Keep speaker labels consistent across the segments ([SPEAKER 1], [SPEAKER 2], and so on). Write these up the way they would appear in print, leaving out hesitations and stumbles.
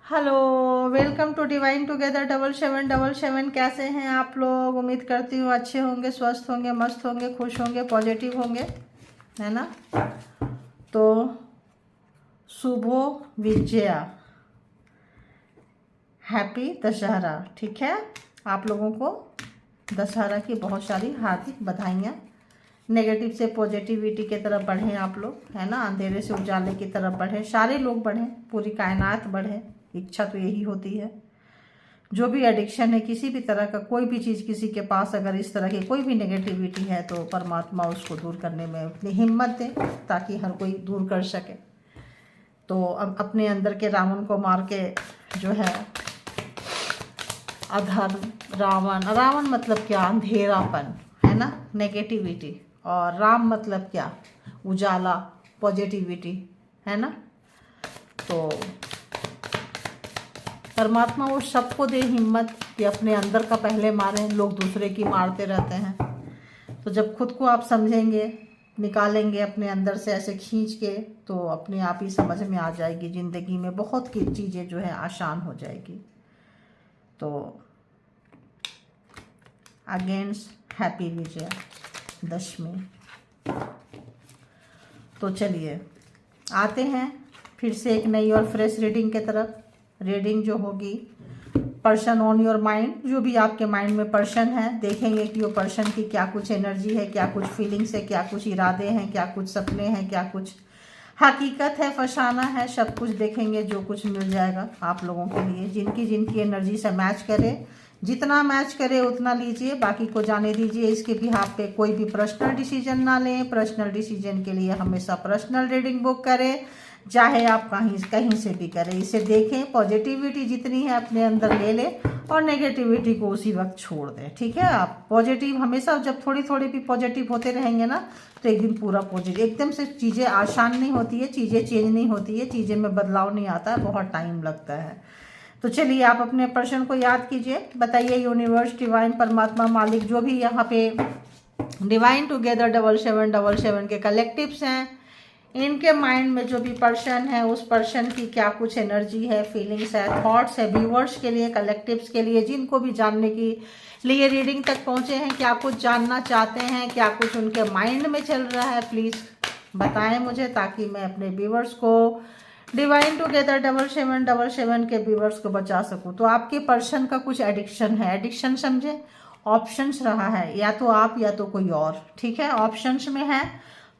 [SPEAKER 1] Hello, welcome to divine together 7777। कैसे हैं आप लोग? उम्मीद करती हूँ अच्छे होंगे, स्वस्थ होंगे, मस्त होंगे, खुश होंगे, पॉजिटिव होंगे, है ना। तो शुभो विजया, हैप्पी दशहरा। ठीक है, आप लोगों को दशहरा की बहुत सारी हार्दिक बधाइयाँ। नेगेटिव से पॉजिटिविटी की तरफ बढ़ें आप लोग, है ना। अंधेरे से उजाले की तरफ बढ़ें, सारे लोग बढ़ें, पूरी कायनात बढ़े। इच्छा तो यही होती है। जो भी एडिक्शन है किसी भी तरह का, कोई भी चीज़ किसी के पास अगर इस तरह की कोई भी नेगेटिविटी है तो परमात्मा उसको दूर करने में उतनी हिम्मत दे ताकि हर कोई दूर कर सके। तो अब अपने अंदर के रावण को मार के जो है अधर्म, रावण मतलब क्या? अंधेरापन, है ना, नेगेटिविटी। और राम मतलब क्या? उजाला, पॉजिटिविटी, है ना। तो परमात्मा वो सबको दे हिम्मत कि अपने अंदर का पहले मारें। लोग दूसरे की मारते रहते हैं। तो जब खुद को आप समझेंगे, निकालेंगे अपने अंदर से ऐसे खींच के, तो अपने आप ही समझ में आ जाएगी। ज़िंदगी में बहुत की चीज़ें जो है आसान हो जाएगी। तो अगेंस्ट हैप्पी विजया दशमी। तो चलिए आते हैं फिर से एक नई और फ्रेश रीडिंग की तरफ। रीडिंग जो होगी पर्सन ऑन योर माइंड, जो भी आपके माइंड में पर्सन है, देखेंगे कि वो पर्सन की क्या कुछ एनर्जी है, क्या कुछ फीलिंग्स है, क्या कुछ इरादे हैं, क्या कुछ सपने हैं, क्या कुछ हकीकत है, फसाना है। सब कुछ देखेंगे, जो कुछ मिल जाएगा आप लोगों के लिए। जिनकी जिनकी एनर्जी से मैच करे, जितना मैच करे उतना लीजिए, बाकी को जाने दीजिए। इसके बिहाफ पे कोई भी पर्सनल डिसीजन ना लें। पर्सनल डिसीजन के लिए हमेशा पर्सनल रीडिंग बुक करें, चाहे आप कहीं कहीं से भी करें। इसे देखें, पॉजिटिविटी जितनी है अपने अंदर ले लें और नेगेटिविटी को उसी वक्त छोड़ दें। ठीक है, आप पॉजिटिव हमेशा, जब थोड़ी थोड़ी भी पॉजिटिव होते रहेंगे ना, तो एक दिन पूरा पॉजिटिव। एकदम से चीज़ें आसान नहीं होती है, चीज़ें चेंज नहीं होती है, चीज़ें में बदलाव नहीं आता है, बहुत टाइम लगता है। तो चलिए आप अपने पर्सन को याद कीजिए, बताइए यूनिवर्स, डिवाइन, परमात्मा, मालिक, जो भी यहाँ पे डिवाइन टुगेदर 7777 के कलेक्टिव्स हैं, इनके माइंड में जो भी पर्सन है, उस पर्सन की क्या कुछ एनर्जी है, फीलिंग्स है, थॉट्स है। व्यूअर्स के लिए, कलेक्टिव्स के लिए, जिनको भी जानने की लिए रीडिंग तक पहुंचे हैं, क्या कुछ जानना चाहते हैं, क्या कुछ उनके माइंड में चल रहा है, प्लीज़ बताएं मुझे, ताकि मैं अपने व्यूअर्स को, डिवाइन टुगेदर 7777 के व्यूअर्स को बचा सकूं। तो आपके पर्सन का कुछ एडिक्शन है, एडिक्शन समझे, ऑप्शंस रहा है, या तो आप या तो कोई और। ठीक है, ऑप्शंस में है।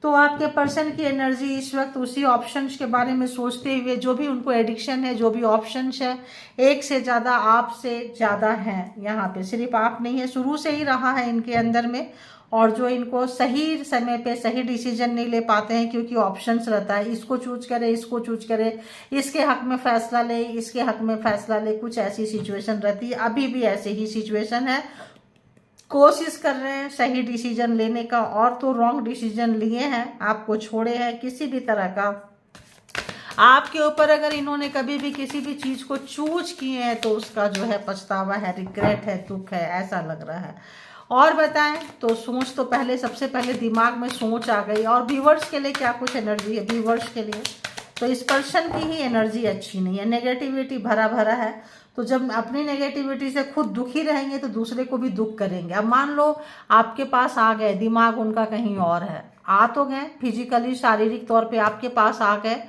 [SPEAKER 1] तो आपके पर्सन की एनर्जी इस वक्त उसी ऑप्शंस के बारे में सोचते हुए, जो भी उनको एडिक्शन है, जो भी ऑप्शंस है, एक से ज़्यादा, आप से ज़्यादा है। यहाँ पे सिर्फ आप नहीं है, शुरू से ही रहा है इनके अंदर में। और जो इनको सही समय पे सही डिसीजन नहीं ले पाते हैं, क्योंकि ऑप्शंस रहता है, इसको चूज करे, इसको चूज करे, इसके हक में फैसला ले, इसके हक में फैसला ले, कुछ ऐसी सिचुएशन रहती है। अभी भी ऐसे ही सिचुएशन है, कोशिश कर रहे हैं सही डिसीजन लेने का, और तो रॉन्ग डिसीजन लिए हैं, आपको छोड़े हैं। किसी भी तरह का आपके ऊपर अगर इन्होंने कभी भी किसी भी चीज को चूज किए हैं, तो उसका जो है पछतावा है, रिग्रेट है, दुख है, ऐसा लग रहा है। और बताएं तो सोच, तो पहले सबसे पहले दिमाग में सोच आ गई। और व्यूवर्स के लिए क्या कुछ एनर्जी है, व्यूवर्स के लिए तो इस पर्सन की ही एनर्जी अच्छी नहीं है, नेगेटिविटी भरा भरा है। तो जब अपनी नेगेटिविटी से खुद दुखी रहेंगे तो दूसरे को भी दुख करेंगे। अब मान लो आपके पास आ गए, दिमाग उनका कहीं और है, आ तो गए फिजिकली, शारीरिक तौर पे आपके पास आ गए,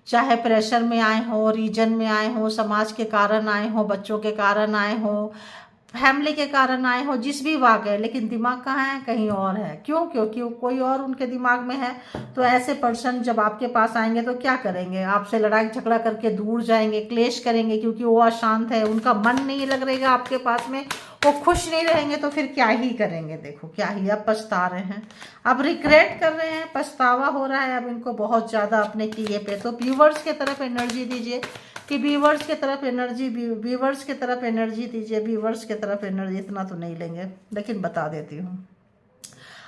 [SPEAKER 1] चाहे प्रेशर में आए हो, रीजन में आए हो, समाज के कारण आए हो, बच्चों के कारण आए हो, फैमिली के कारण आए हो, जिस भी वाक है, लेकिन दिमाग कहाँ है? कहीं और है। क्यों? क्योंकि कोई और उनके दिमाग में है। तो ऐसे पर्सन जब आपके पास आएंगे तो क्या करेंगे? आपसे लड़ाई झगड़ा करके दूर जाएंगे, क्लेश करेंगे, क्योंकि वो अशांत है, उनका मन नहीं लग रहेगा आपके पास में, वो खुश नहीं रहेंगे। तो फिर क्या ही करेंगे? देखो क्या ही, अब पछता रहे हैं, अब रिग्रेट कर रहे हैं, पछतावा हो रहा है अब इनको बहुत ज़्यादा अपने किए पे। तो व्यूवर्स के तरफ एनर्जी दीजिए, कि व्यूवर्स के तरफ एनर्जी, व्यूवर्स के तरफ एनर्जी दीजिए, व्यूवर्स के तरफ एनर्जी। इतना तो नहीं लेंगे, लेकिन बता देती हूँ,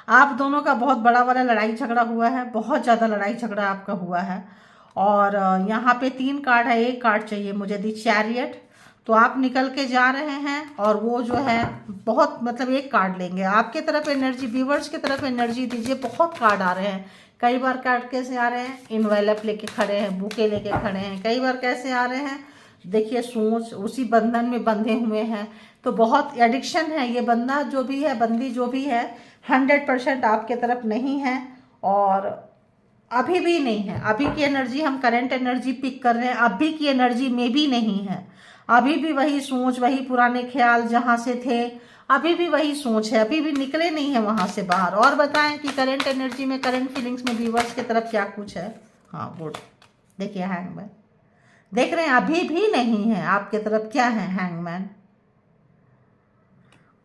[SPEAKER 1] आप दोनों का बहुत बड़ा बड़ा लड़ाई झगड़ा हुआ है, बहुत ज़्यादा लड़ाई झगड़ा आपका हुआ है। और यहाँ पे 3 कार्ड है, एक कार्ड चाहिए मुझे, दी चैरियट। तो आप निकल के जा रहे हैं, और वो जो है बहुत, मतलब एक कार्ड लेंगे। आपके तरफ एनर्जी, व्यूवर्स की तरफ एनर्जी दीजिए। बहुत कार्ड आ रहे हैं, कई बार कार्ड कैसे आ रहे हैं, इनवेलप लेके खड़े हैं, बुके लेके खड़े हैं, कई बार कैसे आ रहे हैं, देखिए सोच उसी बंधन में बंधे हुए हैं। तो बहुत एडिक्शन है, ये बंदा जो भी है, बंदी जो भी है, 100% आपके तरफ नहीं है और अभी भी नहीं है। अभी की एनर्जी, हम करंट एनर्जी पिक कर रहे हैं, अभी की एनर्जी में भी नहीं है। अभी भी वही सोच, वही पुराने ख्याल जहाँ से थे, अभी भी वही सोच है, अभी भी निकले नहीं है वहां से बाहर। और बताएं कि करंट एनर्जी में, करंट फीलिंग्स में व्यूअर्स की तरफ क्या कुछ है। हाँ गुड, देखिए हैंगमैन देख रहे हैं, अभी भी नहीं है आपके तरफ। क्या है हैंगमैन,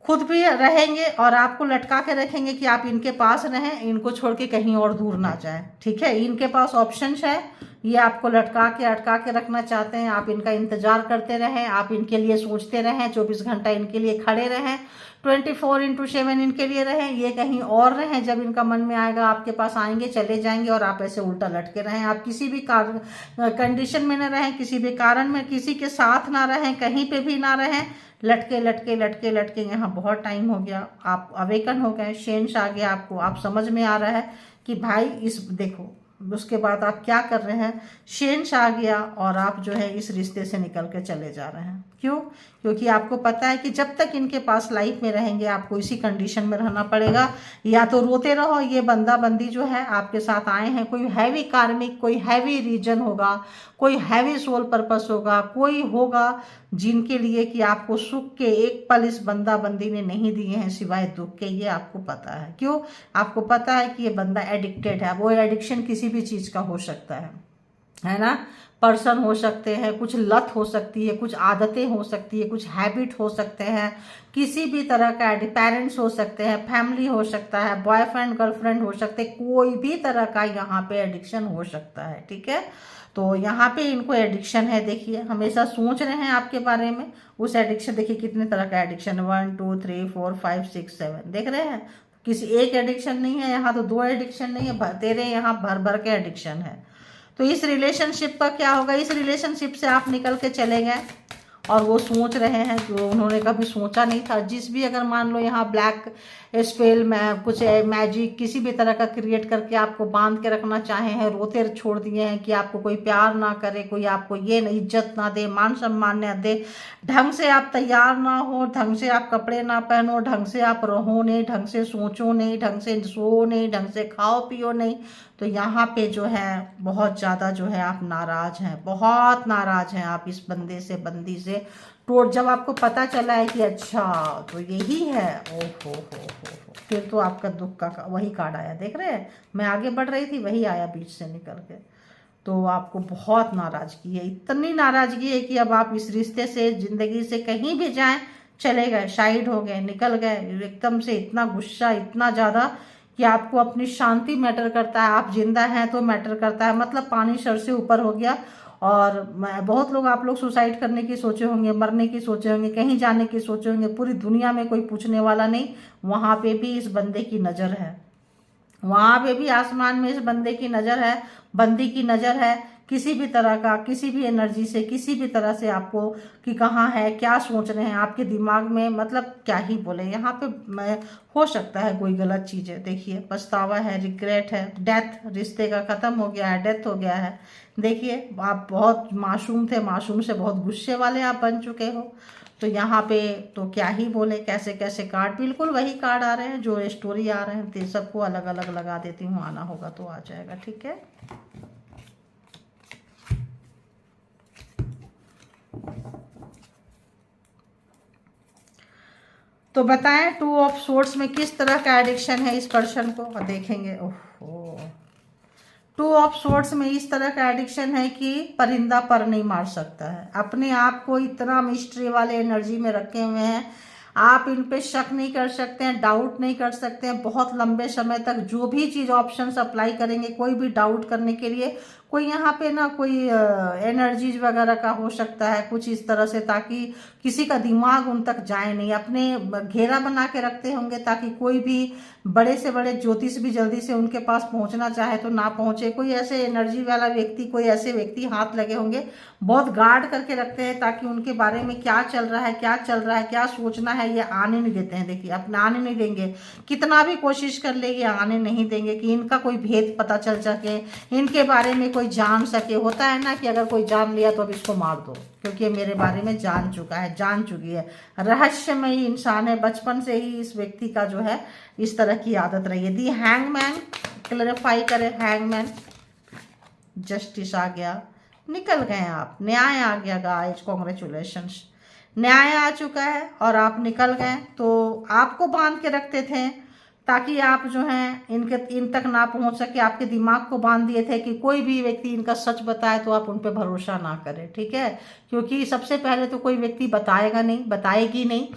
[SPEAKER 1] खुद भी रहेंगे और आपको लटका के रखेंगे कि आप इनके पास रहें, इनको छोड़ के कहीं और दूर ना जाए। ठीक है, इनके पास ऑप्शंस है, ये आपको लटका के अटका के रखना चाहते हैं। आप इनका इंतजार करते रहें, आप इनके लिए सोचते रहें, 24 घंटा इनके लिए खड़े रहें, 24/7 इनके लिए रहें, ये कहीं और रहें। जब इनका मन में आएगा आपके पास आएंगे, चले जाएंगे और आप ऐसे उल्टा लटके रहें। आप किसी भी कंडीशन में न रहें, किसी भी कारण में किसी के साथ ना रहें, कहीं पे भी ना रहें, लटके लटके लटके लटके यहाँ बहुत टाइम हो गया। आप अवेकन हो गए, चेंज आ गया आपको, आप समझ में आ रहा है कि भाई इस देखो उसके बाद आप क्या कर रहे हैं, चेंज आ गया और आप जो है इस रिश्ते से निकल के चले जा रहे हैं। क्यों? क्योंकि आपको पता है कि जब तक इनके पास लाइफ में रहेंगे आपको इसी कंडीशन में रहना पड़ेगा। या तो रोते रहो, ये बंदा बंदी जो है आपके साथ आए हैं, कोई हैवी कार्मिक, कोई हैवी रीजन होगा, कोई हैवी सोल पर्पस होगा, कोई होगा जिनके लिए कि आपको सुख के एक पल इस बंदा बंदी ने नहीं दिए हैं सिवाय दुख के। ये आपको पता है। क्यों? आपको पता है कि ये बंदा एडिक्टेड है। वो एडिक्शन किसी भी चीज का हो सकता है ना। पर्सन हो सकते हैं, कुछ लत हो सकती है, कुछ आदतें हो सकती है, कुछ हैबिट हो सकते हैं, किसी भी तरह का पेरेंट्स हो सकते हैं, फैमिली हो सकता है, बॉयफ्रेंड गर्लफ्रेंड हो सकते हैं, कोई भी तरह का यहाँ पे एडिक्शन हो सकता है। ठीक है, तो यहाँ पे इनको एडिक्शन है। देखिए हमेशा सोच रहे हैं आपके बारे में, उस एडिक्शन देखिए कितने तरह का एडिक्शन, 1 2 3 4 5 6 7 देख रहे हैं। किसी एक एडिक्शन नहीं है यहाँ, तो 2 एडिक्शन नहीं है, तेरे यहाँ भर भर के एडिक्शन है। तो इस रिलेशनशिप का क्या होगा, इस रिलेशनशिप से आप निकल के चले गए और वो सोच रहे हैं जो उन्होंने कभी सोचा नहीं था। जिस भी अगर मान लो यहाँ ब्लैक स्पेल में कुछ मैजिक किसी भी तरह का क्रिएट करके आपको बांध के रखना चाहे हैं, रोते छोड़ दिए हैं कि आपको कोई प्यार ना करे, कोई आपको ये इज्जत ना दे, मान सम्मान ना दे, ढंग से आप तैयार ना हो, ढंग से आप कपड़े ना पहनो, ढंग से आप रहो नहीं, ढंग से सोचो नहीं, ढंग से सो नहीं, ढंग से खाओ पियो नहीं। तो यहाँ पे जो है बहुत ज़्यादा जो है आप नाराज हैं, बहुत नाराज हैं आप इस बंदे से, बंदी से। तो जब आपको पता चला है कि अच्छा तो यही है, ओहो हो, फिर तो आपका दुख का वही कार्ड आया। देख रहे हैं, मैं आगे बढ़ रही थी, वही आया बीच से निकल के। तो आपको बहुत नाराजगी है, इतनी नाराजगी है कि अब आप इस रिश्ते से, जिंदगी से कहीं भी जाएं, चले गए, साइड हो गए, निकल गए एकदम से। इतना गुस्सा, इतना ज़्यादा कि आपको अपनी शांति मैटर करता है, आप जिंदा हैं तो मैटर करता है। मतलब पानी सर से ऊपर हो गया। और बहुत लोग, आप लोग सुसाइड करने की सोचे होंगे, मरने की सोचे होंगे, कहीं जाने की सोचे होंगे, पूरी दुनिया में कोई पूछने वाला नहीं। वहां पे भी इस बंदे की नज़र है, वहां पे भी आसमान में इस बंदे की नज़र है, बंदी की नज़र है। किसी भी तरह का, किसी भी एनर्जी से, किसी भी तरह से आपको कि कहाँ है, क्या सोच रहे हैं आपके दिमाग में, मतलब क्या ही बोले। यहाँ पे हो सकता है कोई गलत चीज़ें, देखिए पछतावा है, रिग्रेट है, डेथ, रिश्ते का ख़त्म हो गया है, डेथ हो गया है। देखिए आप बहुत मासूम थे, मासूम से बहुत गुस्से वाले आप बन चुके हो। तो यहाँ पे तो क्या ही बोले, कैसे कैसे कार्ड, बिल्कुल वही कार्ड आ रहे हैं जो स्टोरी आ रहे हैं। तो सबको अलग अलग लगा देती हूँ, आना होगा तो आ जाएगा। ठीक है, तो बताएं 2 ऑफ सोर्ड्स में किस तरह का एडिक्शन है इस पर्सन को, देखेंगे। ओहो, 2 ऑफ सोर्ड्स में इस तरह का एडिक्शन है कि परिंदा पर नहीं मार सकता है। अपने आप को इतना मिस्ट्री वाले एनर्जी में रखे हुए हैं, आप इन पे शक नहीं कर सकते हैं, डाउट नहीं कर सकते हैं। बहुत लंबे समय तक जो भी चीज़ ऑप्शंस अप्लाई करेंगे, कोई भी डाउट करने के लिए, कोई यहाँ पे ना कोई एनर्जीज वगैरह का हो सकता है कुछ इस तरह से, ताकि किसी का दिमाग उन तक जाए नहीं। अपने घेरा बना के रखते होंगे ताकि कोई भी बड़े से बड़े ज्योतिष भी जल्दी से उनके पास पहुंचना चाहे तो ना पहुंचे। कोई ऐसे एनर्जी वाला व्यक्ति, कोई ऐसे व्यक्ति हाथ लगे होंगे, बहुत गार्ड करके रखते हैं ताकि उनके बारे में क्या चल रहा है, क्या चल रहा है, क्या सोचना है, ये आने नहीं देते हैं। देखिए अपना आने नहीं देंगे, कितना भी कोशिश कर ले ये आने नहीं देंगे कि इनका कोई भेद पता चल सके, इनके बारे में कोई जान सके। होता है ना कि अगर कोई जान लिया तो अब इसको मार दो, क्योंकि ये मेरे बारे में जान चुका है, जान चुकी है। रहस्यमयी इंसान है, बचपन से ही इस व्यक्ति का जो है इस तरह की आदत रही है। दी हैंगमैन क्लैरिफाई करे, हैंगमैन जस्टिस आ गया, निकल गए आप, न्याय आ गया गाइस, कॉन्ग्रेचुलेशंस, न्याय आ चुका है और आप निकल गए। तो आपको बांध के रखते थे ताकि आप जो हैं इन तक ना पहुंच सके, आपके दिमाग को बांध दिए थे कि कोई भी व्यक्ति इनका सच बताए तो आप उन पे भरोसा ना करें, ठीक है, क्योंकि सबसे पहले तो कोई व्यक्ति बताएगा नहीं, बताएगी नहीं,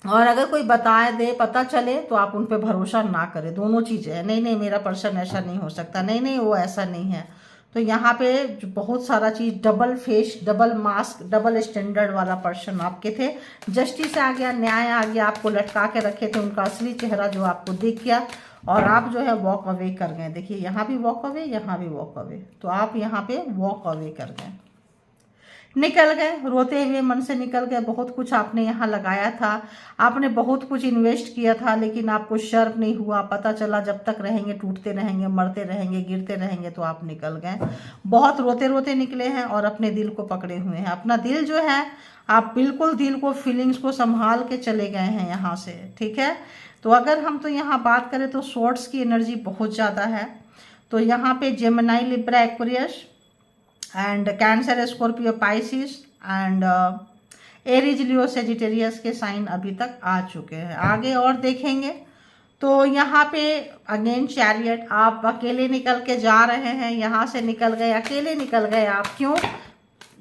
[SPEAKER 1] और अगर कोई बताए दे, पता चले तो आप उन पे भरोसा ना करें। दोनों चीज़ें हैं, नहीं नहीं मेरा पर्सन ऐसा नहीं हो सकता, नहीं नहीं वो ऐसा नहीं है। तो यहाँ पे बहुत सारा चीज़, double face, double mask, double standard वाला पर्सन आपके थे। जस्टिस आ गया, न्याय आ गया, आपको लटका के रखे थे, उनका असली चेहरा जो आपको दिख गया और आप जो है वॉक अवे कर गए। देखिए यहाँ भी वॉक अवे, यहाँ भी वॉक अवे, तो आप यहाँ पे वॉक अवे कर गए, निकल गए, रोते हुए मन से निकल गए। बहुत कुछ आपने यहाँ लगाया था, आपने बहुत कुछ इन्वेस्ट किया था, लेकिन आपको शर्म नहीं हुआ। पता चला जब तक रहेंगे टूटते रहेंगे, मरते रहेंगे, गिरते रहेंगे, तो आप निकल गए। बहुत रोते रोते निकले हैं और अपने दिल को पकड़े हुए हैं। अपना दिल जो है आप बिल्कुल दिल को, फीलिंग्स को संभाल के चले गए हैं यहाँ से, ठीक है। तो अगर हम तो यहाँ बात करें तो स्वॉर्ड्स की एनर्जी बहुत ज़्यादा है। तो यहाँ पे Gemini, Libra, Aquarius and cancer, Scorpio, Pisces and Aries, Leo, Sagittarius के साइन अभी तक आ चुके हैं। आगे और देखेंगे तो यहाँ पे अगेन चैरियट, आप अकेले निकल के जा रहे हैं, यहाँ से निकल गए, अकेले निकल गए आप। क्यों?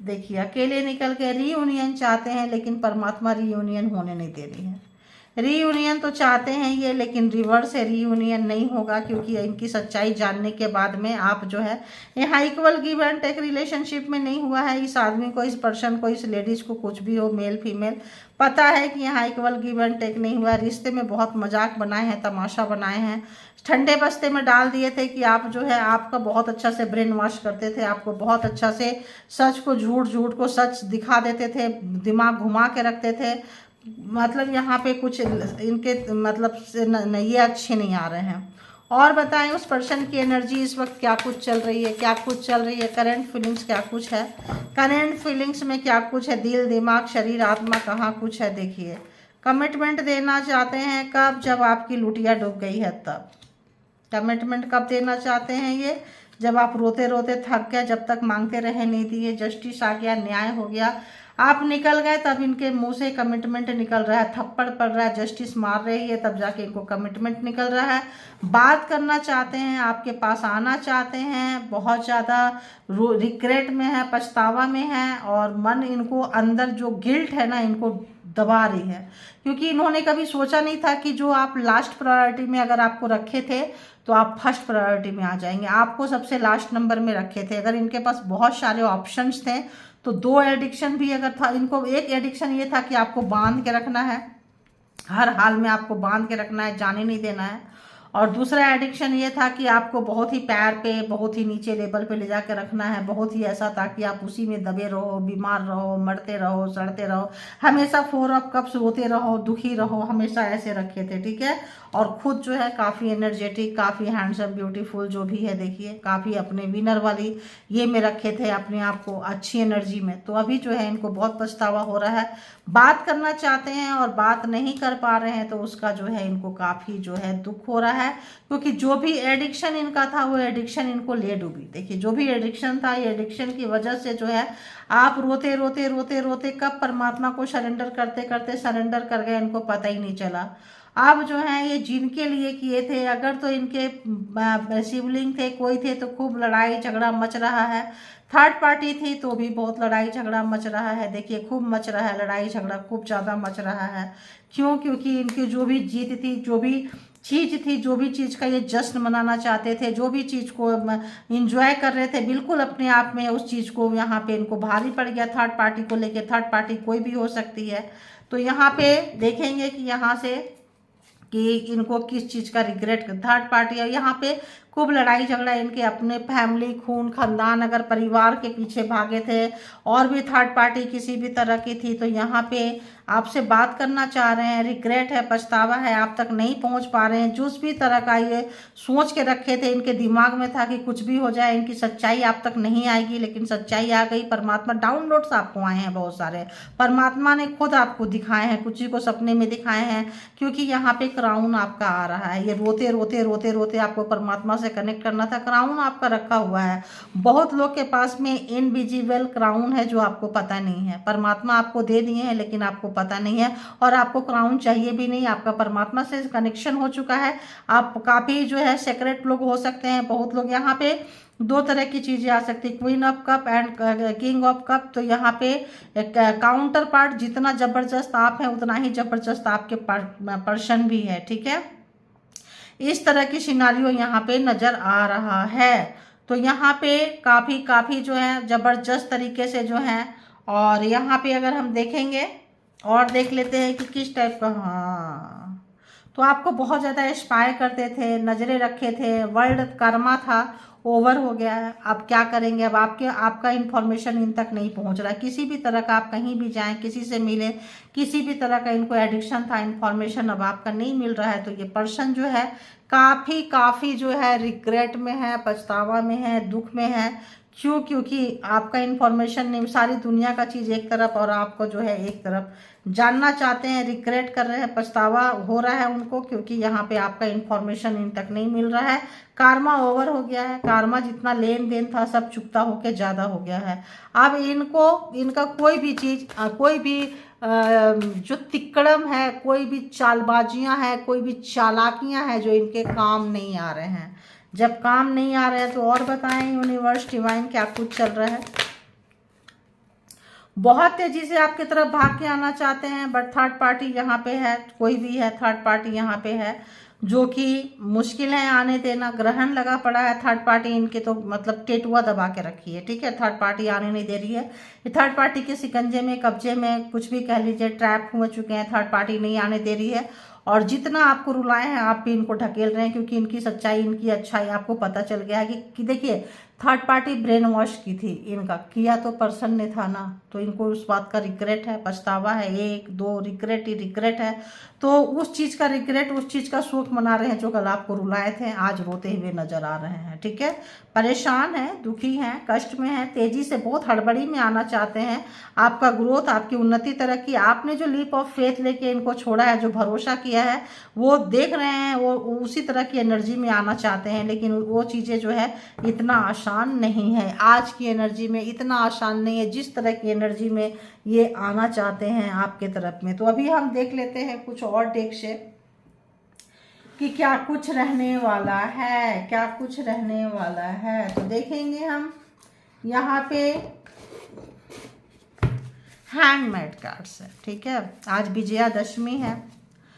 [SPEAKER 1] देखिए अकेले निकल के रीयूनियन चाहते हैं, लेकिन परमात्मा रीयूनियन होने नहीं दे रही है। रीयूनियन तो चाहते हैं ये, लेकिन रिवर्स है, रीयूनियन नहीं होगा, क्योंकि इनकी सच्चाई जानने के बाद में आप जो है यहाँ equal give and take relationship में नहीं हुआ है। इस आदमी को, इस पर्सन को, इस लेडीज को, कुछ भी हो, मेल फीमेल, पता है कि यहाँ इक्वल गिव एंड टेक नहीं हुआ। रिश्ते में बहुत मजाक बनाए हैं, तमाशा बनाए हैं, ठंडे बस्ते में डाल दिए थे कि आप जो है, आपका बहुत अच्छा से ब्रेन वॉश करते थे, आपको बहुत अच्छा से सच को झूठ, झूठ को सच दिखा देते थे, दिमाग घुमा के रखते थे। मतलब यहाँ पे कुछ इनके मतलब ये अच्छे नहीं आ रहे हैं। और बताएं उस पर्सन की एनर्जी इस वक्त क्या कुछ चल रही है, क्या कुछ चल रही है, करंट फीलिंग्स क्या कुछ है, करंट फीलिंग्स में क्या कुछ है, दिल, दिमाग, शरीर, आत्मा, कहाँ कुछ है। देखिए कमिटमेंट देना चाहते हैं कब? जब आपकी लुटिया डूब गई है तब। कमिटमेंट कब देना चाहते हैं ये? जब आप रोते रोते थक गए, जब तक मांगते रहे नहीं दिए। जस्टिस आ गया, न्याय हो गया, आप निकल गए, तब इनके मुंह से कमिटमेंट निकल रहा है, थप्पड़ पड़ रहा है, जस्टिस मार रही है, तब जाके इनको कमिटमेंट निकल रहा है। बात करना चाहते हैं, आपके पास आना चाहते हैं, बहुत ज़्यादा रिग्रेट में है, पछतावा में है, और मन इनको अंदर जो गिल्ट है ना, इनको दबा रही है, क्योंकि इन्होंने कभी सोचा नहीं था कि जो आप लास्ट प्रायोरिटी में अगर आपको रखे थे तो आप फर्स्ट प्रायोरिटी में आ जाएंगे। आपको सबसे लास्ट नंबर में रखे थे। अगर इनके पास बहुत सारे ऑप्शंस थे तो 2 एडिक्शन भी अगर था इनको, एक एडिक्शन ये था कि आपको बांध के रखना है, हर हाल में आपको बांध के रखना है, जाने नहीं देना है, और दूसरा एडिक्शन ये था कि आपको बहुत ही पैर पे, बहुत ही नीचे लेवल पे ले जाकर रखना है, बहुत ही ऐसा ताकि आप उसी में दबे रहो, बीमार रहो, मरते रहो, सड़ते रहो, हमेशा 4 ऑफ कप्स रोते रहो, दुखी रहो, हमेशा ऐसे रखे थे, ठीक है। और खुद जो है काफ़ी एनर्जेटिक, काफ़ी हैंडसम, ब्यूटीफुल जो भी है, देखिए काफ़ी अपने विनर वाली ये में रखे थे अपने आप को, अच्छी एनर्जी में। तो अभी जो है इनको बहुत पछतावा हो रहा है, बात करना चाहते हैं और बात नहीं कर पा रहे हैं, तो उसका जो है इनको काफ़ी जो है दुख हो रहा है, क्योंकि जो भी एडिक्शन इनका था वो एडिक्शन इनको ले डूबी। देखिए जो भी एडिक्शन था, ये एडिक्शन की वजह से जो है आप रोते रोते रोते रोते कब परमात्मा को सरेंडर करते करते सरेंडर कर गए, इनको पता ही नहीं चला। अब जो है ये जिनके लिए किए थे, अगर तो इनके सिबलिंग थे, कोई थे, तो खूब लड़ाई झगड़ा मच रहा है, थर्ड पार्टी थी तो भी बहुत लड़ाई झगड़ा मच रहा है। देखिए खूब मच रहा है, लड़ाई झगड़ा खूब ज़्यादा मच रहा है। क्यों? क्योंकि इनकी जो भी जीत थी, जो भी चीज़ थी, जो भी चीज़ का ये जश्न मनाना चाहते थे, जो भी चीज़ को इंजॉय कर रहे थे, बिल्कुल अपने आप में उस चीज़ को यहाँ पे इनको भारी पड़ गया थर्ड पार्टी को लेके। थर्ड पार्टी कोई भी हो सकती है। तो यहाँ पे देखेंगे कि यहाँ से कि इनको किस चीज़ का रिग्रेट, थर्ड पार्टी है, यहाँ पे खूब लड़ाई झगड़ा, इनके अपने फैमिली, खून खानदान, अगर परिवार के पीछे भागे थे और भी थर्ड पार्टी किसी भी तरह की थी, तो यहाँ पे आपसे बात करना चाह रहे हैं। रिग्रेट है, पछतावा है, आप तक नहीं पहुँच पा रहे हैं। जिस भी तरह का ये सोच के रखे थे, इनके दिमाग में था कि कुछ भी हो जाए, इनकी सच्चाई आप तक नहीं आएगी, लेकिन सच्चाई आ गई। परमात्मा डाउनलोड्स आपको आए हैं बहुत सारे, परमात्मा ने खुद आपको दिखाए हैं, कुछ ही को सपने में दिखाए हैं, क्योंकि यहाँ पे क्राउन आपका आ रहा है। ये रोते रोते रोते रोते आपको परमात्मा से कनेक्ट करना था, क्राउन आपका रखा हुआ है। बहुत लोग के पास में इनविजिबल क्राउन है जो आपको पता नहीं है, परमात्मा आपको दे दिए हैं लेकिन आपको पता नहीं है, और आपको क्राउन चाहिए भी नहीं। आपका परमात्मा से कनेक्शन हो चुका है। आप काफ़ी जो है सेक्रेट लोग हो सकते हैं। बहुत लोग यहाँ पे दो तरह की चीज़ें आ सकती, queen of cup and king of cup. तो यहाँ पे काउंटर पार्ट जितना ज़बरदस्त आप हैं, उतना ही ज़बरदस्त आपके पर्सन भी है, ठीक है। इस तरह की सिनारियो यहाँ पे नज़र आ रहा है। तो यहाँ पे काफ़ी जो है ज़बरदस्त तरीके से जो है, और यहाँ पे अगर हम देखेंगे और देख लेते हैं कि किस टाइप का, हाँ, तो आपको बहुत ज़्यादा इंस्पायर करते थे, नज़रें रखे थे, वर्ल्ड कर्मा था, ओवर हो गया है। अब क्या करेंगे, अब आपका इन्फॉर्मेशन इन तक नहीं पहुंच रहा है किसी भी तरह का। आप कहीं भी जाएं, किसी से मिले, किसी भी तरह का इनको एडिक्शन था, इन्फॉर्मेशन अब आपका नहीं मिल रहा है। तो ये पर्सन जो है काफ़ी जो है रिग्रेट में है, पछतावा में है, दुख में है। क्यों? क्योंकि आपका इन्फॉर्मेशन नहीं, सारी दुनिया का चीज़ एक तरफ और आपको जो है एक तरफ जानना चाहते हैं, रिग्रेट कर रहे हैं, पछतावा हो रहा है उनको, क्योंकि यहाँ पे आपका इन्फॉर्मेशन इन तक नहीं मिल रहा है। कार्मा ओवर हो गया है, कार्मा जितना लेन देन था सब चुकता होके ज़्यादा हो गया है। अब इनका कोई भी चीज़, कोई भी जो तिकड़म है, कोई भी चालबाजियां हैं, कोई भी चालाकियां हैं जो इनके काम नहीं आ रहे हैं। जब काम नहीं आ रहे हैं तो और बताएं यूनिवर्स डिवाइन क्या कुछ चल रहा है। बहुत तेजी से आपकी तरफ भाग के आना चाहते हैं, बट थर्ड पार्टी यहाँ पे है, कोई भी है थर्ड पार्टी यहाँ पे है जो कि मुश्किल है आने देना। ग्रहण लगा पड़ा है थर्ड पार्टी इनके, तो मतलब टेटुआ दबा के रखी है, ठीक है। थर्ड पार्टी आने नहीं दे रही है। ये थर्ड पार्टी के शिकंजे में, कब्जे में, कुछ भी कह लीजिए, ट्रैप हो चुके हैं। थर्ड पार्टी नहीं आने दे रही है, और जितना आपको रुलाए हैं आप भी इनको ढकेल रहे हैं, क्योंकि इनकी सच्चाई, इनकी अच्छाई आपको पता चल गया है कि देखिए थर्ड पार्टी ब्रेन वॉश की थी, इनका किया तो पर्सन ने था ना, तो इनको उस बात का रिग्रेट है, पछतावा है, एक दो रिग्रेट ही रिग्रेट है। तो उस चीज़ का रिग्रेट, उस चीज़ का शोक मना रहे हैं जो कल आपको रुलाए थे, आज रोते हुए नजर आ रहे हैं, ठीक है। परेशान है, दुखी हैं, कष्ट में हैं, तेजी से बहुत हड़बड़ी में आना चाहते हैं। आपका ग्रोथ, आपकी उन्नति, तरक्की, आपने जो लीप ऑफ फेथ लेके इनको छोड़ा है, जो भरोसा किया है, वो देख रहे हैं, वो उसी तरह की एनर्जी में आना चाहते हैं। लेकिन वो चीज़ें जो है इतना आसान नहीं है, आज की एनर्जी में इतना आसान नहीं है जिस तरह की एनर्जी में ये आना चाहते हैं आपके तरफ में। तो अभी हम देख लेते हैं कुछ और डेक से कि क्या कुछ रहने वाला है, क्या कुछ रहने वाला है। तो देखेंगे हम यहाँ पे हैंडमेड कार्ड से, ठीक है। आज विजयादशमी है,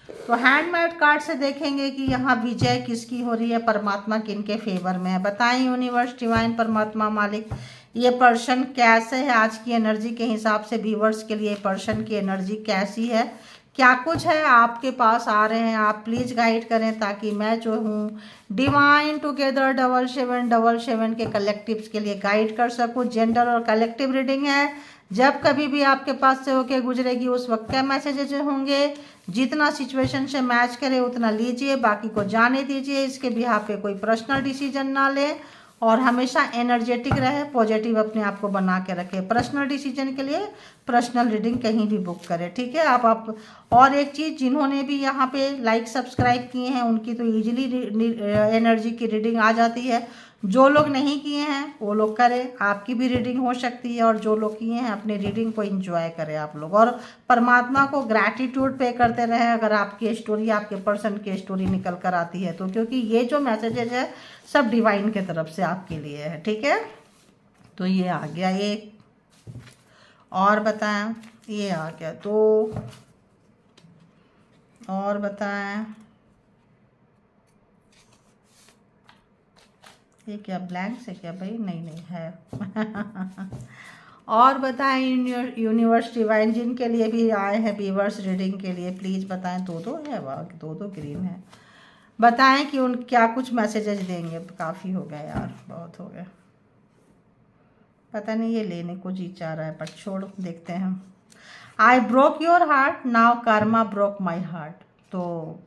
[SPEAKER 1] तो हैंडमेड कार्ड से देखेंगे कि यहाँ विजय किसकी हो रही है, परमात्मा किनके फेवर में है। बताएं यूनिवर्स डिवाइन, परमात्मा मालिक, ये पर्सन कैसे है आज की एनर्जी के हिसाब से। व्यूअर्स के लिए पर्सन की एनर्जी कैसी है, क्या कुछ है आपके पास आ रहे हैं। आप प्लीज़ गाइड करें ताकि मैं जो हूँ डिवाइन टुगेदर 7777 के कलेक्टिव्स के लिए गाइड कर सकूँ। जेंडर और कलेक्टिव रीडिंग है, जब कभी भी आपके पास से होके गुजरेगी उस वक्त क्या मैसेजेस होंगे, जितना सिचुएशन से मैच करे उतना लीजिए, बाकी को जाने दीजिए। इसके बिहाफ पे कोई पर्सनल डिसीजन ना लें, और हमेशा एनर्जेटिक रहे, पॉजिटिव अपने आप को बना के रखें। पर्सनल डिसीजन के लिए पर्सनल रीडिंग कहीं भी बुक करें, ठीक है। आप और एक चीज़, जिन्होंने भी यहाँ पे लाइक सब्सक्राइब किए हैं उनकी तो इजीली एनर्जी की रीडिंग आ जाती है। जो लोग नहीं किए हैं वो लोग करें, आपकी भी रीडिंग हो सकती है। और जो लोग किए हैं अपनी रीडिंग को एंजॉय करें आप लोग, और परमात्मा को ग्रैटिट्यूड पे करते रहें अगर आपकी स्टोरी, आपके पर्सन की स्टोरी निकल कर आती है तो, क्योंकि ये जो मैसेजेज है सब डिवाइन के तरफ से आपके लिए है, ठीक है। तो ये आ गया एक, और बताएं, ये आ गया दो, और बताएं, ये क्या ब्लैंक से क्या भाई, नहीं है और बताएं यूनिवर्स डिवाइन, जिनके लिए भी आए हैं व्यूअर्स रीडिंग के लिए, प्लीज़ बताएं। दो है, वाह, दो ग्रीन है। बताएं कि उन क्या कुछ मैसेजेस देंगे। काफ़ी हो गया यार, बहुत हो गया। पता नहीं ये लेने को जी चाह रहा है, पर छोड़, देखते हैं। I broke your heart, now Karma broke my heart. तो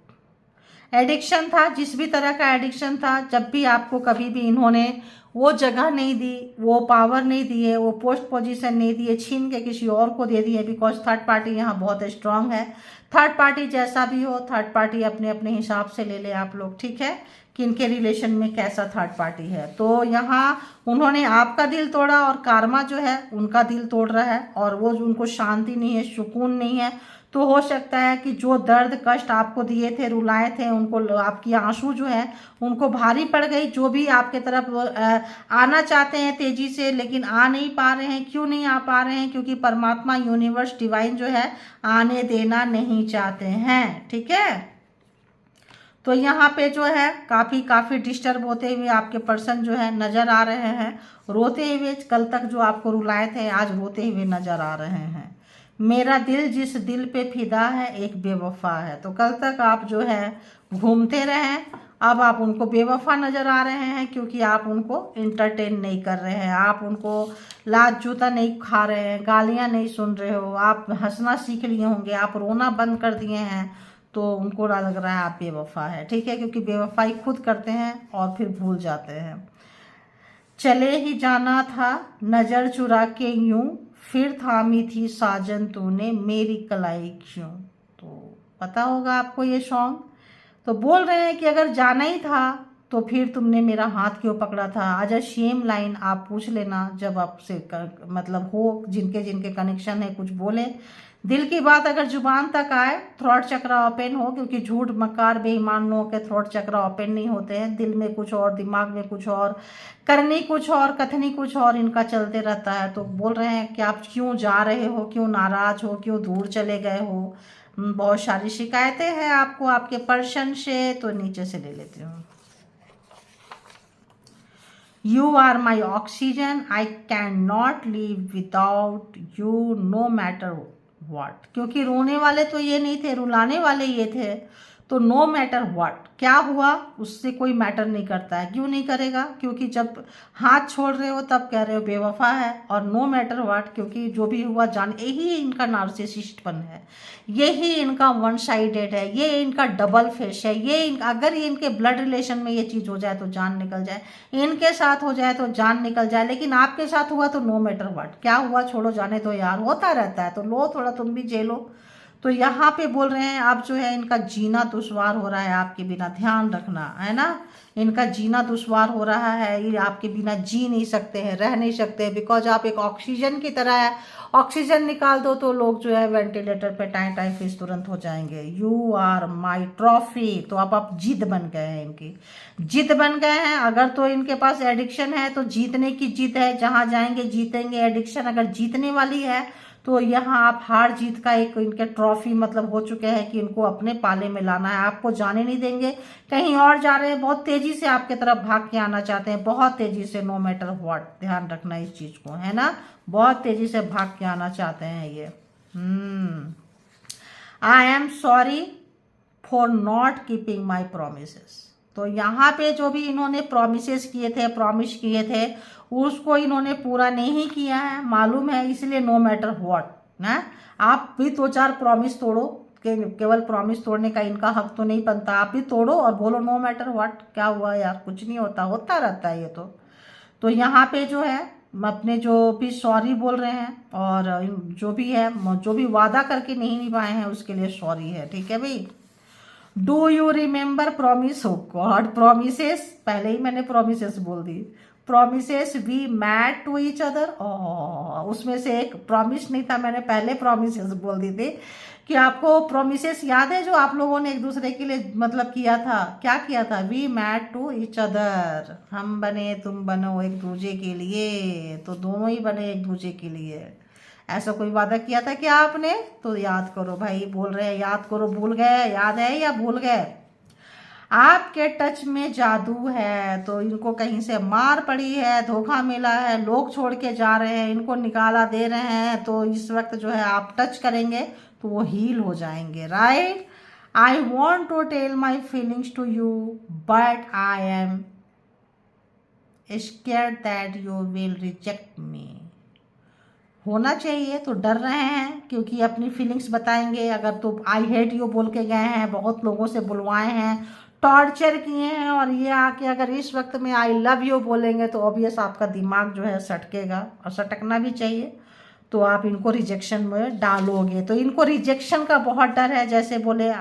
[SPEAKER 1] एडिक्शन था, जिस भी तरह का एडिक्शन था, जब भी आपको कभी भी इन्होंने वो जगह नहीं दी, वो पावर नहीं दिए, वो पोस्ट पोजीशन नहीं दिए, छीन के किसी और को दे दिए, बिकॉज थर्ड पार्टी यहाँ बहुत स्ट्रांग है। थर्ड पार्टी जैसा भी हो, थर्ड पार्टी अपने अपने हिसाब से ले ले आप लोग, ठीक है, कि इनके रिलेशन में कैसा थर्ड पार्टी है। तो यहाँ उन्होंने आपका दिल तोड़ा और कारमा जो है उनका दिल तोड़ रहा है, और वो उनको शांति नहीं है, सुकून नहीं है। तो हो सकता है कि जो दर्द कष्ट आपको दिए थे, रुलाए थे, उनको आपकी आंसू जो है उनको भारी पड़ गई। जो भी आपके तरफ आना चाहते हैं तेजी से, लेकिन आ नहीं पा रहे हैं। क्यों नहीं आ पा रहे हैं? क्योंकि परमात्मा, यूनिवर्स, डिवाइन जो है आने देना नहीं चाहते हैं, ठीक है। तो यहाँ पे जो है काफ़ी डिस्टर्ब होते हुए आपके पर्सन जो है नज़र आ रहे हैं, रोते हुए। कल तक जो आपको रुलाए थे आज रोते हुए नज़र आ रहे हैं। मेरा दिल जिस दिल पे फिदा है एक बेवफा है। तो कल तक आप जो है घूमते रहे, अब आप उनको बेवफा नज़र आ रहे हैं, क्योंकि आप उनको इंटरटेन नहीं कर रहे हैं, आप उनको लात जूता नहीं खा रहे हैं, गालियाँ नहीं सुन रहे हो, आप हंसना सीख लिए होंगे, आप रोना बंद कर दिए हैं। तो उनको लग रहा है आप बेवफा है, ठीक है, क्योंकि बेवफाई खुद करते हैं और फिर भूल जाते हैं। चले ही जाना था नज़र चुरा के यूं, फिर थामी थी साजन तूने मेरी कलाई क्यों। तो पता होगा आपको ये सॉन्ग। तो बोल रहे हैं कि अगर जाना ही था तो फिर तुमने मेरा हाथ क्यों पकड़ा था। आज सेम लाइन आप पूछ लेना जब आपसे मतलब हो, जिनके जिनके कनेक्शन है, कुछ बोले, दिल की बात अगर जुबान तक आए, थ्रोट चक्र ओपन हो, क्योंकि झूठ मकार बेईमान लोगों के थ्रोट चक्र ओपन नहीं होते हैं। दिल में कुछ और, दिमाग में कुछ और, करनी कुछ और, कथनी कुछ और, इनका चलते रहता है। तो बोल रहे हैं कि आप क्यों जा रहे हो, क्यों नाराज हो, क्यों दूर चले गए हो। बहुत सारी शिकायतें हैं आपको आपके पर्सन से। तो नीचे से ले लेती हूँ। You are my oxygen, I can not live without you no matter what. क्योंकि रोने वाले तो ये नहीं थे, रुलाने वाले ये थे। तो नो मैटर व्हाट, क्या हुआ उससे कोई मैटर नहीं करता है। क्यों नहीं करेगा? क्योंकि जब हाथ छोड़ रहे हो तब कह रहे हो बेवफा है। और नो मैटर व्हाट, क्योंकि जो भी हुआ जान, यही इनका नार्सिसिस्टपन है, यही इनका वन साइडेड है, ये इनका डबल फेस है। ये अगर इनके ब्लड रिलेशन में ये चीज़ हो जाए तो जान निकल जाए, इनके साथ हो जाए तो जान निकल जाए, लेकिन आपके साथ हुआ तो नो मैटर व्हाट। क्या हुआ छोड़ो, जाने दो यार, होता रहता है, तो लो थोड़ा तुम भी झेलो। तो यहाँ पे बोल रहे हैं आप जो है इनका जीना दुश्वार हो रहा है आपके बिना। ध्यान रखना है ना, इनका जीना दुश्वार हो रहा है, ये आपके बिना जी नहीं सकते हैं, रह नहीं सकते, बिकॉज आप एक ऑक्सीजन की तरह है। ऑक्सीजन निकाल दो तो लोग जो है वेंटिलेटर पे टाइफाइड तुरंत हो जाएंगे। You are my trophy. तो अब आप जिद बन गए हैं, इनकी जिद बन गए हैं। अगर तो इनके पास एडिक्शन है तो जीतने की जिद है, जहां जाएंगे जीतेंगे। एडिक्शन अगर जीतने वाली है तो यहाँ आप हार जीत का एक इनके ट्रॉफी मतलब हो चुके हैं कि इनको अपने पाले में लाना है। आपको जाने नहीं देंगे, कहीं और जा रहे हैं, बहुत तेजी से आपके तरफ भाग के आना चाहते हैं, बहुत तेजी से, नो मैटर व्हाट। ध्यान रखना इस चीज को, है ना, बहुत तेजी से भाग के आना चाहते हैं ये। I am sorry for not keeping my promises. तो यहाँ पे जो भी इन्होंने प्रोमिसेस किए थे, प्रॉमिस किए थे, उसको इन्होंने पूरा नहीं किया है, मालूम है, इसलिए नो मैटर व्हाट ना। आप भी दो चार प्रॉमिस तोड़ो, केवल प्रॉमिस तोड़ने का इनका हक तो नहीं बनता। आप भी तोड़ो और बोलो नो मैटर व्हाट। क्या हुआ यार, कुछ नहीं होता, होता रहता है ये तो यहाँ पे जो है अपने जो भी सॉरी बोल रहे हैं, और जो भी है, जो भी वादा करके नहीं निभाए हैं उसके लिए सॉरी है, ठीक है भाई। Do you remember promise, oh God, promises, पहले ही मैंने प्रोमिसेस बोल दी। Promises we mad to each other, उसमें से एक प्रॉमिस नहीं था, मैंने पहले प्रोमिसेस बोल दी थी। कि आपको प्रोमिसेस याद है जो आप लोगों ने एक दूसरे के लिए मतलब किया था? क्या किया था? We mad to each other, हम बने तुम बनो एक दूसरे के लिए, तो दोनों ही बने एक दूसरे के लिए। ऐसा कोई वादा किया था क्या आपने? तो याद करो भाई, बोल रहे हैं याद करो, भूल गए, याद है या भूल गए? आपके टच में जादू है, तो इनको कहीं से मार पड़ी है, धोखा मिला है, लोग छोड़ के जा रहे हैं, इनको निकाला दे रहे हैं, तो इस वक्त जो है आप टच करेंगे तो वो हील हो जाएंगे, right. I want to tell my feelings to you but I am scared that you will reject me। होना चाहिए तो डर रहे हैं, क्योंकि अपनी फीलिंग्स बताएंगे अगर तो आई हेट यू बोल के गए हैं, बहुत लोगों से बुलवाए हैं, टॉर्चर किए हैं, और ये आके अगर इस वक्त में आई लव यू बोलेंगे तो ऑब्वियस आपका दिमाग जो है सटकेगा, और सटकना भी चाहिए। तो आप इनको रिजेक्शन में डालोगे, तो इनको रिजेक्शन का बहुत डर है। जैसे बोले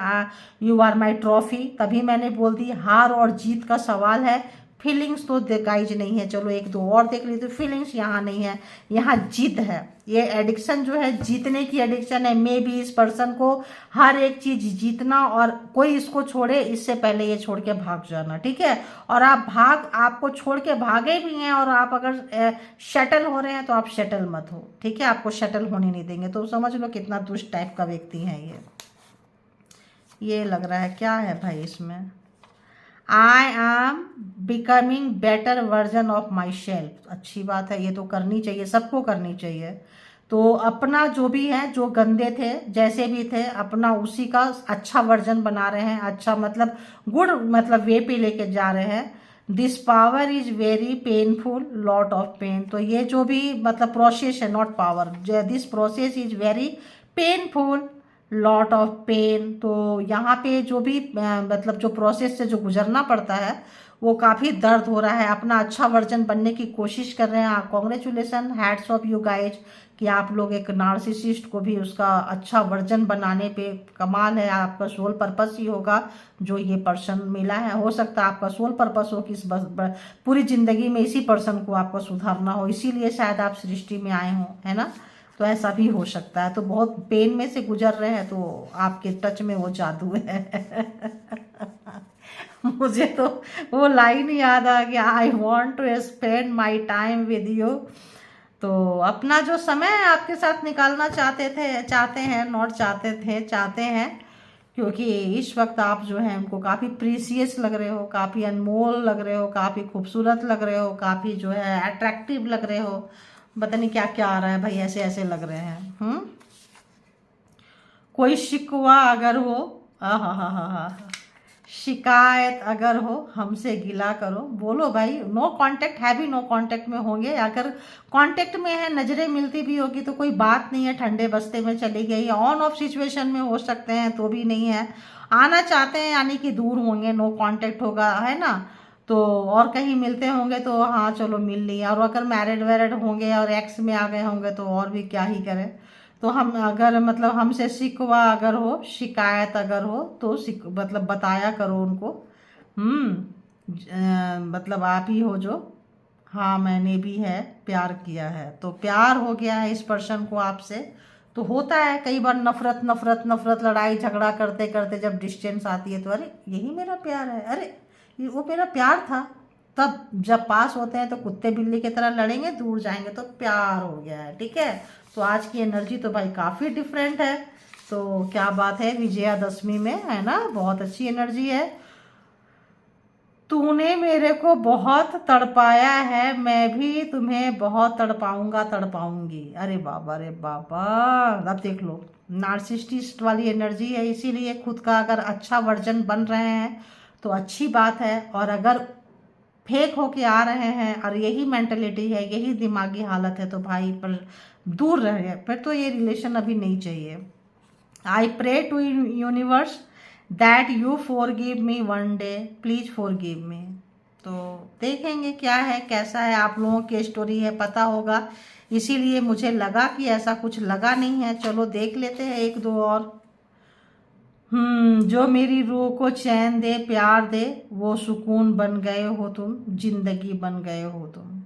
[SPEAKER 1] यू आर माई ट्रॉफी, तभी मैंने बोल दी हार और जीत का सवाल है, फीलिंग्स तो गाइज नहीं है। चलो एक दो और देख ली, तो फीलिंग्स यहाँ नहीं है, यहाँ जिद है। ये एडिक्शन जो है जीतने की एडिक्शन है। मे बी इस पर्सन को हर एक चीज जीतना, और कोई इसको छोड़े इससे पहले ये छोड़ के भाग जाना, ठीक है। और आपको छोड़ के भागे भी हैं, और आप अगर शटल हो रहे हैं तो आप शटल मत हो, ठीक है, आपको शटल होने नहीं देंगे। तो समझ लो कितना दुष्ट टाइप का व्यक्ति है ये लग रहा है। क्या है भाई इसमें, I am becoming better version of my self. अच्छी बात है, ये तो करनी चाहिए, सबको करनी चाहिए। तो अपना जो भी है, जो गंदे थे जैसे भी थे, अपना उसी का अच्छा वर्जन बना रहे हैं, अच्छा मतलब गुड मतलब वे पे लेके जा रहे हैं। This power is very painful, lot of pain. तो ये जो भी मतलब प्रोसेस है, not power, this process is very painful, lot of pain. तो यहाँ पे जो भी मतलब जो प्रोसेस से जो गुजरना पड़ता है वो काफ़ी दर्द हो रहा है। अपना अच्छा वर्जन बनने की कोशिश कर रहे हैं। Congratulation, hats off you guys, कि आप लोग एक नार्सिसिस्ट को भी उसका अच्छा वर्जन बनाने पे कमाल है। आपका सोल पर्पस ही होगा जो ये पर्सन मिला है। हो सकता है आपका सोल पर्पस हो कि इस पूरी जिंदगी में इसी पर्सन को आपको सुधारना हो, इसीलिए शायद आप सृष्टि में आए हों, है ना। तो ऐसा भी हो सकता है। तो बहुत पेन में से गुजर रहे हैं, तो आपके टच में वो जादू है। मुझे तो वो लाइन याद आ गया, I want to spend my time with you. तो अपना जो समय आपके साथ निकालना चाहते हैं, क्योंकि इस वक्त आप जो है उनको काफ़ी प्रीसियस लग रहे हो, काफ़ी अनमोल लग रहे हो, काफ़ी खूबसूरत लग रहे हो, काफ़ी जो है अट्रैक्टिव लग रहे हो। पता नहीं क्या क्या आ रहा है भाई, ऐसे ऐसे लग रहे हैं। कोई शिकवा अगर हो, हा, शिकायत अगर हो हमसे गिला करो, बोलो भाई। नो कांटेक्ट है भी, नो कांटेक्ट में होंगे। अगर कांटेक्ट में है, नजरें मिलती भी होगी तो कोई बात नहीं है, ठंडे बस्ते में चली गई। ऑन ऑफ सिचुएशन में हो सकते हैं तो भी नहीं है। आना चाहते हैं यानी कि दूर होंगे, नो कांटेक्ट होगा, है ना। तो और कहीं मिलते होंगे तो हाँ चलो मिल लिया। और अगर मैरिड वैरिड होंगे और एक्स में आ गए होंगे तो और भी क्या ही करें। तो हम अगर मतलब हमसे शिकवा अगर हो, शिकायत अगर हो तो मतलब बताया करो उनको। मतलब आप ही हो जो, हाँ मैंने भी है प्यार किया है। तो प्यार हो गया है इस पर्सन को आपसे। तो होता है कई बार नफरत नफरत नफरत, लड़ाई झगड़ा करते करते जब डिस्टेंस आती है तो अरे यही मेरा प्यार है, अरे ये वो मेरा प्यार था। तब जब पास होते हैं तो कुत्ते बिल्ली की तरह लड़ेंगे, दूर जाएंगे तो प्यार हो गया है, ठीक है। तो आज की एनर्जी तो भाई काफ़ी डिफरेंट है। तो क्या बात है, विजयादशमी में, है ना, बहुत अच्छी एनर्जी है। तूने मेरे को बहुत तड़पाया है, मैं भी तुम्हें बहुत तड़पाऊंगी। अरे बाबा रे बाबा, अब देख लो, नार्सिसिस्ट वाली एनर्जी है, इसीलिए खुद का अगर अच्छा वर्जन बन रहे हैं तो अच्छी बात है। और अगर फेक होके आ रहे हैं और यही मेंटलिटी है, यही दिमागी हालत है, तो भाई पर दूर रहे, फिर तो ये रिलेशन अभी नहीं चाहिए। I pray to universe that you forgive me one day, please forgive me. तो देखेंगे क्या है कैसा है, आप लोगों की स्टोरी है पता होगा, इसीलिए मुझे लगा कि ऐसा कुछ लगा नहीं है। चलो देख लेते हैं एक दो और। जो मेरी रूह को चैन दे, प्यार दे, वो सुकून बन गए हो तुम, जिंदगी बन गए हो तुम।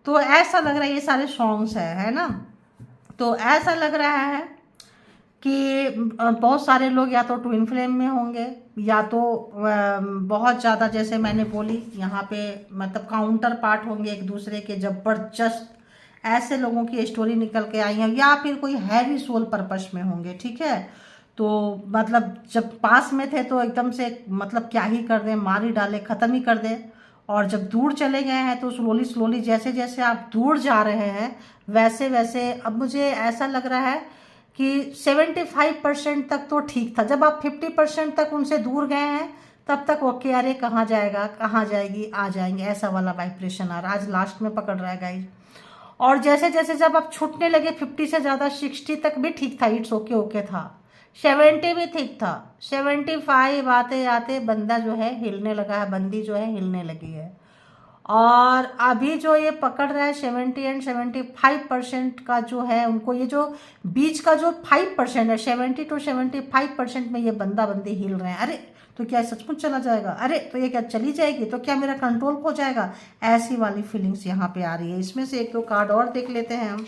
[SPEAKER 1] तो ऐसा लग रहा है, ये सारे सॉन्ग्स है ना। तो ऐसा लग रहा है कि बहुत सारे लोग या तो ट्विन फ्लेम में होंगे, या तो बहुत ज़्यादा जैसे मैंने बोली यहाँ पे मतलब काउंटर पार्ट होंगे एक दूसरे के, जबरदस्त ऐसे लोगों की स्टोरी निकल के आई है। या फिर कोई हैवी सोल पर्पस में होंगे, ठीक है। तो मतलब जब पास में थे तो एकदम से मतलब क्या ही कर दें, मार ही डाले, ख़त्म ही कर दें। और जब दूर चले गए हैं तो स्लोली स्लोली जैसे जैसे आप दूर जा रहे हैं वैसे वैसे अब मुझे ऐसा लग रहा है कि 75% तक तो ठीक था, जब आप 50% तक उनसे दूर गए हैं तब तक ओके, अरे कहाँ जाएगा कहाँ जाएगी आ जाएंगे, ऐसा वाला वाइब्रेशन आ रहा है। आज लास्ट में पकड़ रहा है गाइस। और जैसे जैसे जब आप छूटने लगे 50 से ज़्यादा, 60 तक भी ठीक था, इट्स ओके ओके था, 70 भी ठीक था, 75 आते आते बंदा जो है हिलने लगा है, बंदी जो है हिलने लगी है। और अभी जो ये पकड़ रहा है 70 एंड 75% का जो है, उनको ये जो बीच का जो 5% है, 70 to 75% में ये बंदा बंदी हिल रहे हैं। अरे तो क्या सचमुच चला जाएगा, अरे तो ये क्या चली जाएगी, तो क्या मेरा कंट्रोल खो जाएगा, ऐसी वाली फीलिंग्स यहाँ पे आ रही है। इसमें से एक दो कार्ड और देख लेते हैं हम।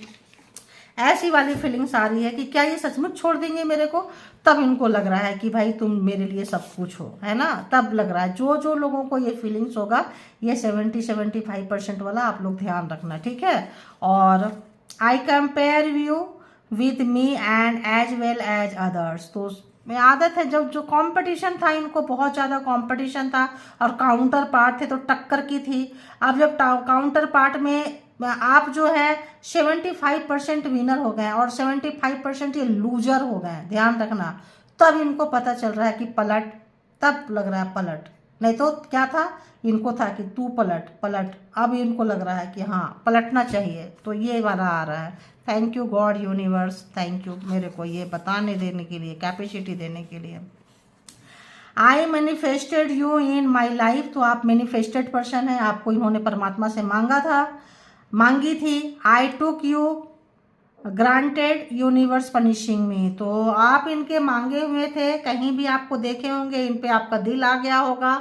[SPEAKER 1] ऐसी वाली फीलिंग्स आ रही है कि क्या ये सचमुच छोड़ देंगे मेरे को, तब इनको लग रहा है कि भाई तुम मेरे लिए सब कुछ हो, है ना, तब लग रहा है। जो जो लोगों को ये फीलिंग्स होगा, ये 70-75% वाला आप लोग ध्यान रखना, ठीक है। और I compare you with me and as well as others, तो में आदत है, जब जो कंपटीशन था, इनको बहुत ज़्यादा कंपटीशन था और काउंटर पार्ट थे तो टक्कर की थी। अब जब काउंटर पार्ट में आप जो है 75% विनर हो गए और 75% ये लूजर हो गए, ध्यान रखना, तब इनको पता चल रहा है कि पलट, तब लग रहा है पलट। नहीं तो क्या था, इनको था कि तू पलट पलट, अब इनको लग रहा है कि हाँ पलटना चाहिए, तो ये वाला आ रहा है। Thank you God universe, thank you मेरे को ये बताने देने के लिए, कैपेसिटी देने के लिए। आई manifested you in my life, तो आप मैनिफेस्टेड पर्सन है, आपको इन्होंने परमात्मा से मांगा था, मांगी थी। I took you granted universe punishing में, तो आप इनके मांगे हुए थे, कहीं भी आपको देखे होंगे, इन पे आपका दिल आ गया होगा,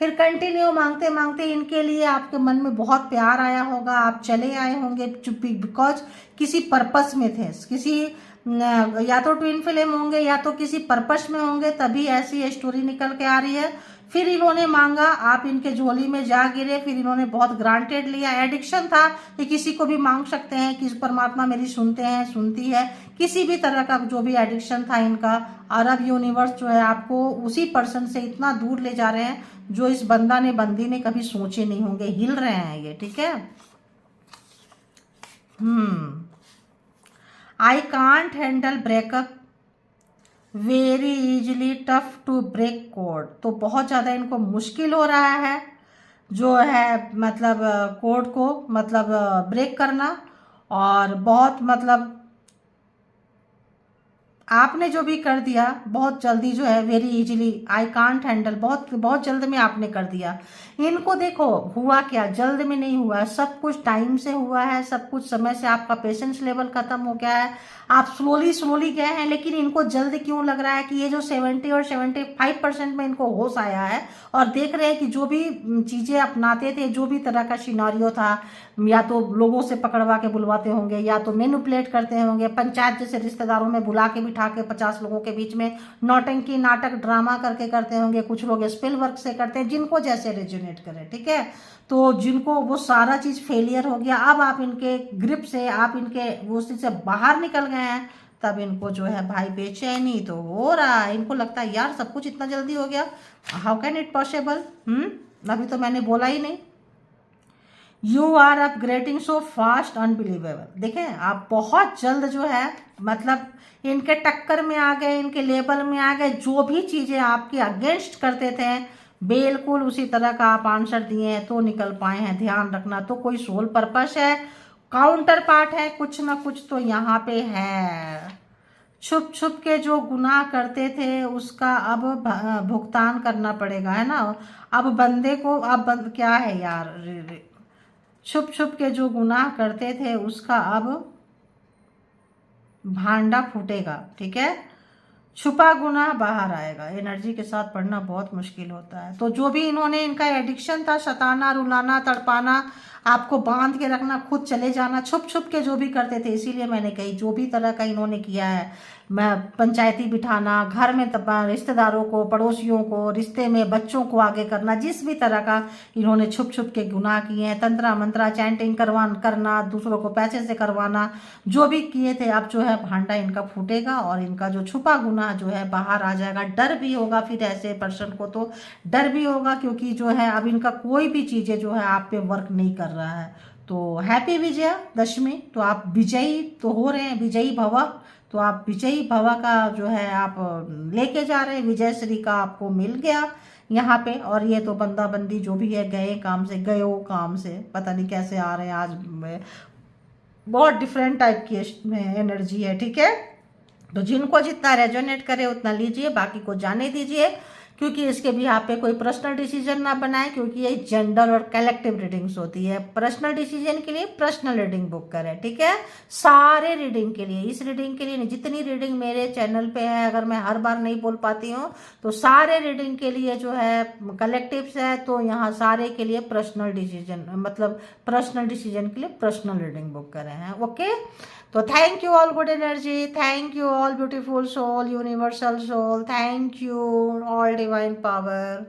[SPEAKER 1] फिर कंटिन्यू मांगते मांगते इनके लिए आपके मन में बहुत प्यार आया होगा, आप चले आए होंगे चुप्पी, बिकॉज किसी पर्पस में थे, किसी या तो ट्विन फ्लेम होंगे या तो किसी पर्पस में होंगे, तभी ऐसी स्टोरी निकल के आ रही है। फिर इन्होंने मांगा, आप इनके झोली में जा गिरे, फिर इन्होंने बहुत ग्रांटेड लिया। एडिक्शन था कि किसी को भी मांग सकते हैं कि परमात्मा मेरी सुनते हैं, सुनती है, किसी भी तरह का जो भी एडिक्शन था इनका। और अब यूनिवर्स जो है आपको उसी पर्सन से इतना दूर ले जा रहे हैं जो इस बंदा ने बंदी ने कभी सोचे नहीं होंगे, हिल रहे हैं ये, ठीक है। I can't handle breakup very easily, tough to break code, तो बहुत ज़्यादा इनको मुश्किल हो रहा है जो है मतलब कोड को मतलब ब्रेक करना, और बहुत मतलब आपने जो भी कर दिया बहुत जल्दी जो है, very easily, I can't handle, बहुत बहुत जल्द में आपने कर दिया। इनको देखो हुआ क्या, जल्द में नहीं हुआ, सब कुछ टाइम से हुआ है, सब कुछ समय से, आपका पेशेंस लेवल खत्म हो गया है, आप स्लोली स्लोली गए हैं। लेकिन इनको जल्द क्यों लग रहा है कि ये जो 70 और 75% में इनको होश आया है और देख रहे हैं कि जो भी चीज़ें अपनाते थे, जो भी तरह का सिनारियो था, या तो लोगों से पकड़वा के बुलवाते होंगे, या तो मैनिपुलेट करते होंगे, पंचायत जैसे रिश्तेदारों में बुला के बिठा के 50 लोगों के बीच में नौटंकी नाटक ड्रामा करके करते होंगे, कुछ लोग स्पेल वर्क से करते हैं, जिनको जैसे रेजोनेट करे, ठीक है। तो जिनको वो सारा चीज़ फेलियर हो गया, अब आप इनके ग्रिप से, आप इनके वो चीज़ से बाहर निकल गए हैं, तब इनको जो है भाई बेचैनी तो हो रहा है। इनको लगता है यार सब कुछ इतना जल्दी हो गया, हाउ कैन इट पॉसिबल, अभी तो मैंने बोला ही नहीं। You are upgrading so fast unbelievable, देखें आप बहुत जल्द जो है मतलब इनके टक्कर में आ गए, इनके लेवल में आ गए, जो भी चीज़ें आपके अगेंस्ट करते थे बिल्कुल उसी तरह का आप आंसर दिए हैं तो निकल पाए हैं, ध्यान रखना। तो कोई सोल पर्पस है, काउंटर पार्ट है, कुछ ना कुछ तो यहाँ पे है। छुप छुप के जो गुनाह करते थे उसका अब भुगतान करना पड़ेगा, है ना। अब बंदे को अब क्या है यार, छुप छुप के जो गुनाह करते थे उसका अब भांडा फूटेगा, ठीक है। छुपा गुनाह बाहर आएगा, एनर्जी के साथ पढ़ना बहुत मुश्किल होता है। तो जो भी इन्होंने, इनका एडिक्शन था, सताना, रुलाना, तड़पाना, आपको बांध के रखना, खुद चले जाना, छुप छुप के जो भी करते थे, इसीलिए मैंने कही जो भी तरह का इन्होंने किया है, मैं पंचायती बिठाना, घर में रिश्तेदारों को, पड़ोसियों को, रिश्ते में बच्चों को आगे करना, जिस भी तरह का इन्होंने छुप छुप के गुनाह किए हैं, तंत्रा मंत्रा चैंटिंग करना, दूसरों को पैसे से करवाना, जो भी किए थे, अब जो है भांडा इनका फूटेगा और इनका जो छुपा गुनाह जो है बाहर आ जाएगा। डर भी होगा, फिर ऐसे पर्सन को तो डर भी होगा, क्योंकि जो है अब इनका कोई भी चीज़ें जो है आप पे वर्क नहीं कर रहा है। तो हैप्पी विजया दशमी, तो आप विजयी तो हो रहे हैं, विजयी भव, तो आप विजयी भवा का जो है आप लेके जा रहे हैं, विजय श्री का आपको मिल गया यहाँ पे। और ये तो बंदा बंदी जो भी है गए काम से, गयो काम से, पता नहीं कैसे आ रहे हैं आज, बहुत डिफरेंट टाइप की एनर्जी है, ठीक है। तो जिनको जितना रेजोनेट करे उतना लीजिए, बाकी को जाने दीजिए, क्योंकि इसके भी यहाँ पे कोई पर्सनल डिसीजन ना बनाए, क्योंकि ये जनरल और कलेक्टिव रीडिंग्स होती है। पर्सनल डिसीजन के लिए पर्सनल रीडिंग बुक करें, ठीक है। सारे रीडिंग के लिए, इस रीडिंग के लिए नहीं, जितनी रीडिंग मेरे चैनल पे है, अगर मैं हर बार नहीं बोल पाती हूँ तो सारे रीडिंग के लिए जो है कलेक्टिव्स है, तो यहाँ सारे के लिए पर्सनल डिसीजन, मतलब पर्सनल डिसीजन के लिए पर्सनल रीडिंग बुक करें हैं, ओके। तो thank you all good energy, thank you all beautiful soul, universal soul, thank you all divine power.